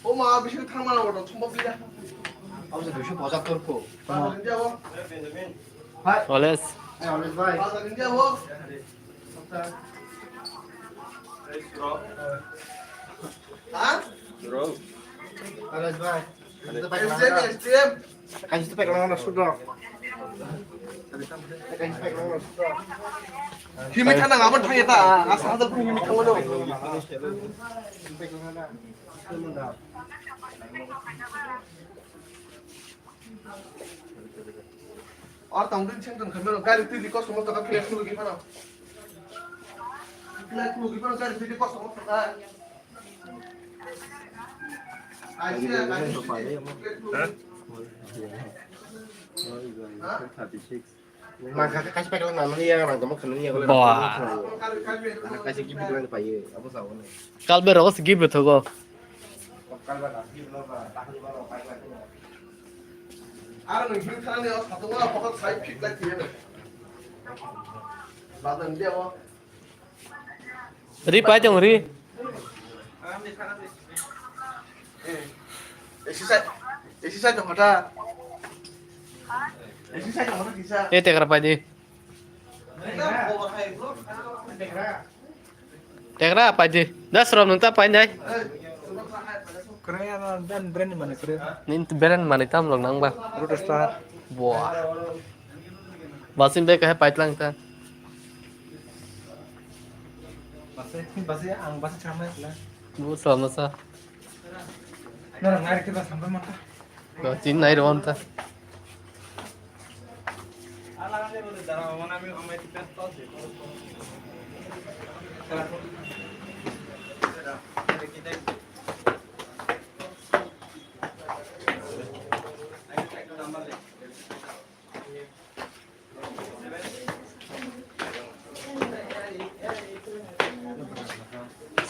엄마 미식 탕만 하고 천법이야. 아버지 몇시 버작 뚫고. 맞아, 이제 뭐? Oles. 알레스 바이. 맞아, 이제 뭐? 아? 알레스 바이. STM. Kasih spek lang sudah. Kasih spek lang sudah. 힘이 타나 가면 타겠다. 아싸 하들 힘이 타고요. Spek lang na. Sudah. 아, 당근 챙든 가면은 가리 들리 거 소모다가 플레이 클로기 하나. 플레이 클로기 하나 가리 들리 거 소모다가. 아이씨야, 가리. Maka kasih spek lang naman iya orang teman kenal iya kalau. Wah. Kasih gitu lang pa iya. Apa sawo na. Kalbe rogos give thogo. Kalba kasih lo ba. Tahan ba lo pa ba. 알아는 힘 타네요. 사동아 버거 사이 픽딱 뒤에는. 맞아, 이제 뭐? Ri pa chong ri. exercise 좀 하자. exercise 좀 하자, 기사. E te kra pa di. Te kra pa di. Das rom nung ta pa nyai. Keren dan brand mana keren? Nin beren mani tam long nang ba. Roadstar. Wah. Basim be kahe pait lang ta. Basnya ang basa sama lah. Bu sama sa. Nah, ngari kita sampai mata. Go tin nai rom ta.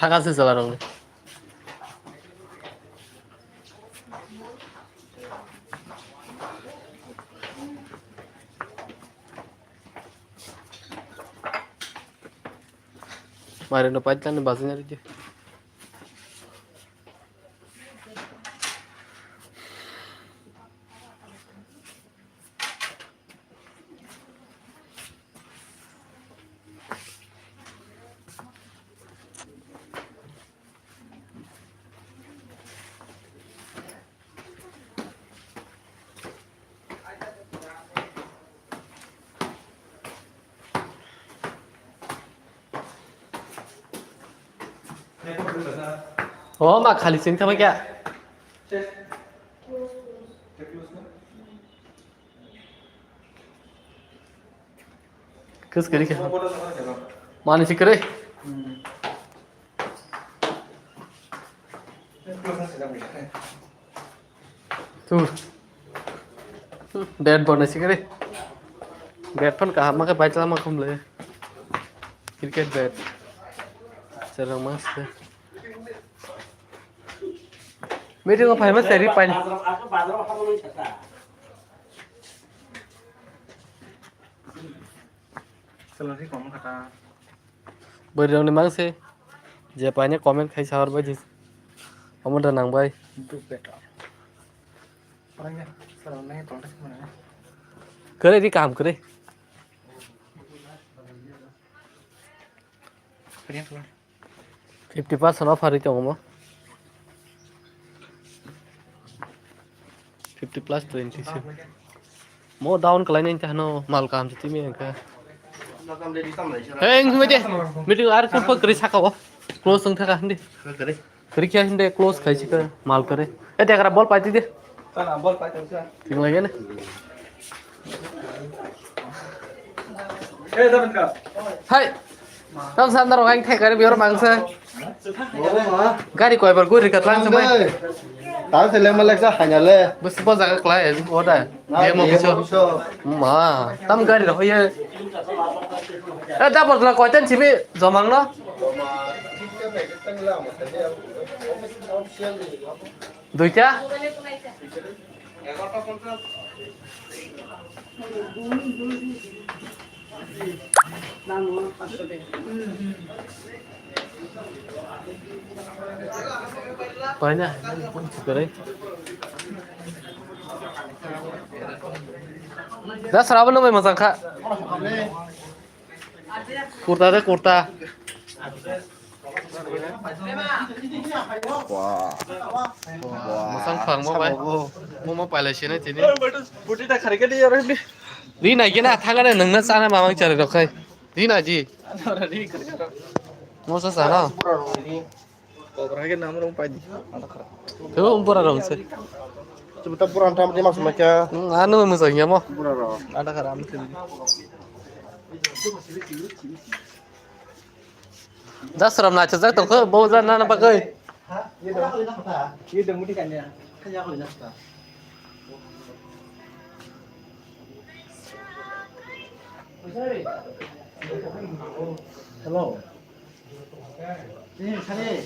사가스 살아롱. Mari no paitan ni basnya ri. Oh, mak khali sing thama kya? Kiss kari kya? Mani si kare? Tuh. Dead bone si kare. Bat pun kah mak baca lama kum le. Cricket bat. Serang mas. Meeting of famous seri pan. Salary kamu kata. Berang ni mang se. Japanya comment khai sahar baji. Kamu dah nang bay. Itu better. Orangnya salary kontak mana? Kare di काम करे. Kalian keluar. 50% off hari tu ngomong. 50 plus 20 se. Mau down kalau ni entah no mal काम jadi ni enggak. Hey, enggak je. Meeting आर सब करी सका वो. Close संग था hindi. Kare. करी क्या hindi close खाई चिका माल करे. Eh dia kira ball पाती दे. Sana bol pa tayo siya. Tinggal lagi ni. Dapat ka. Hai. Kamu sana orang thay kare biar mangsa. Oh, Gari kau ber gue rikat lang sampai. tahu sele malaksa hanya le. Bus pun jaga kelai, order. Dia mau bicara. Ma, tam gari dah ya. Dah buat lah kau ten cipi zamang lo. Duitnya? Banyak. Segera. Dah serapan namanya masang kak. Kurta deh kurta. Wah. Masang phang mau bay. Mau pilih sini sini. Putih tak hari dia orang ni. Di naik na thang ada neng na sana mamang cari dok kai. Di na ji. Mau sana. Orang ni nama orang padi. Coba umpur ada unsur. Sebentar puran tam dia masuk macam. Anu masangnya mau. Pura. Ada karam tu. Dah seram nak cakap tu ke bau zan na pakai. Ini dah mudi kan ya. Kan ya aku nak. Hello. 네, 자네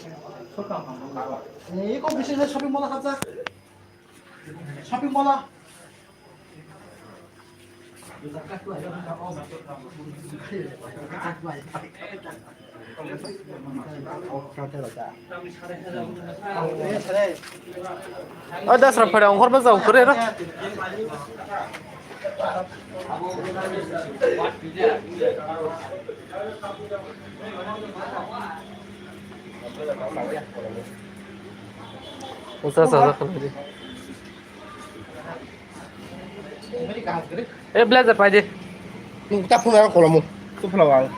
소감 한번 나와. 네, 이거 무슨 쇼핑몰 가자. 쇼핑몰. Dah seram pada orang korban jauh kere lah. Usah saja kalau ni. Blazer paje. Tak pun orang kalau mu. Tu pelawang.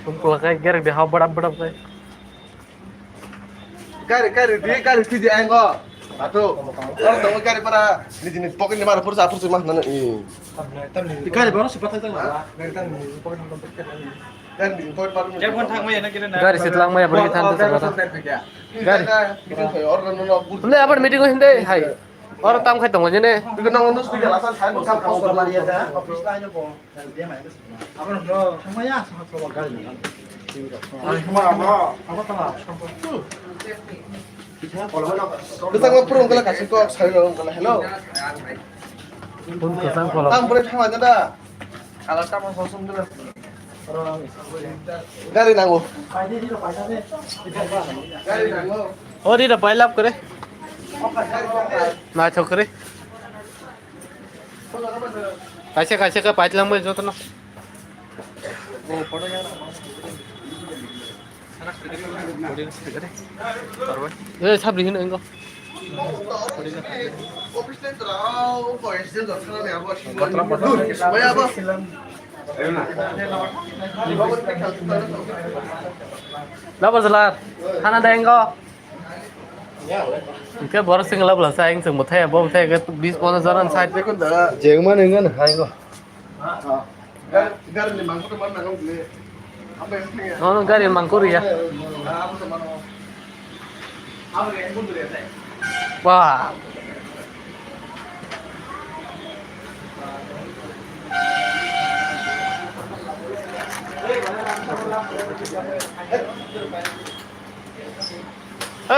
Tumpul kai gerak dia hau badam kai. Kari tu dia enggak. Satu. Orang tahu kari para ni jenis pokok ni mana pursa mah nana ini. Ikan baru sepat itu lah. Dan di pokok baru. Jangan thang mai nak kira nak. Garis itu lang maya pergi thantu sebab. Garis. Orang nana pursa. Boleh apa meeting ko hindi? Hai. Orang tam khai tong aja ni. Kita nang nus dia alasan saya nusam kau Kalau dia dah, office lain pun. Dia mai. Apa nak? Thang mai ya, sangat bawa kali. Apa tengah? Kita ngau purung kalau kasih kau saya orang kalau hello. Pun kesang kalau. Tam boleh sama aja dah. Kalau tam sosum dulu. Gari nangu. Gari nangu. Oh dia dah pile up kere. Na chokre. Kaise ka pile lang mo jo to na. Eh sabri hin engo. Office lain terau, kau esok dah sana ni apa? Bayar apa? Lapar selar. Hana dah engo. Cái bó sinh lớp là sao anh dùng một thẻ bom thẻ cái bis con nó ăn sai Con dah. Jangan mana dengan hai ko. Gari ni mangkuk tu mana kau beli? Apa yang punya? nó cái điện bằng cô gì à Apa tu mana? Apa yang pun beli ada. wow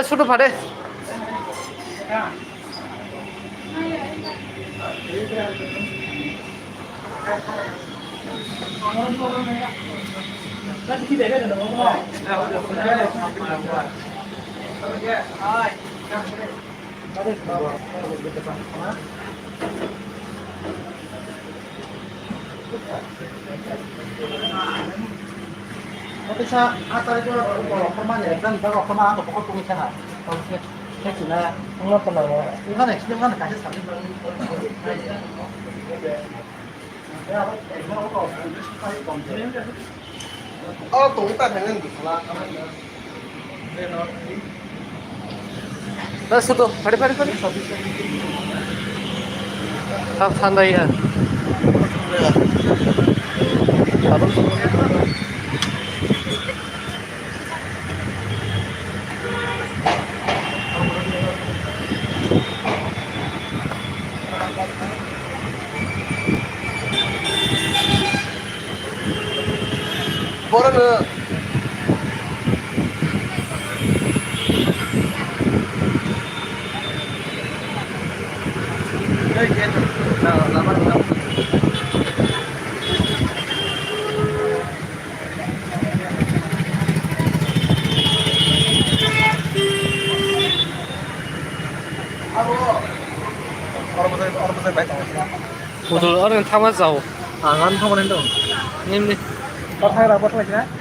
sudah pada Bisa atar itu kalau permanya kan kalau permanya untuk pokok pengisahan. Kalau saya sudah nggak pernah. Ini kan ekstra kan kasih satu. Oh, tu tak dengan tu lah. 나 수도 파리 다 산다 이야 뭐라는 orang besar baik. Betul orang tamat jauh. Angan sama nendo. Ini Kau thay là bớt thôi chứ.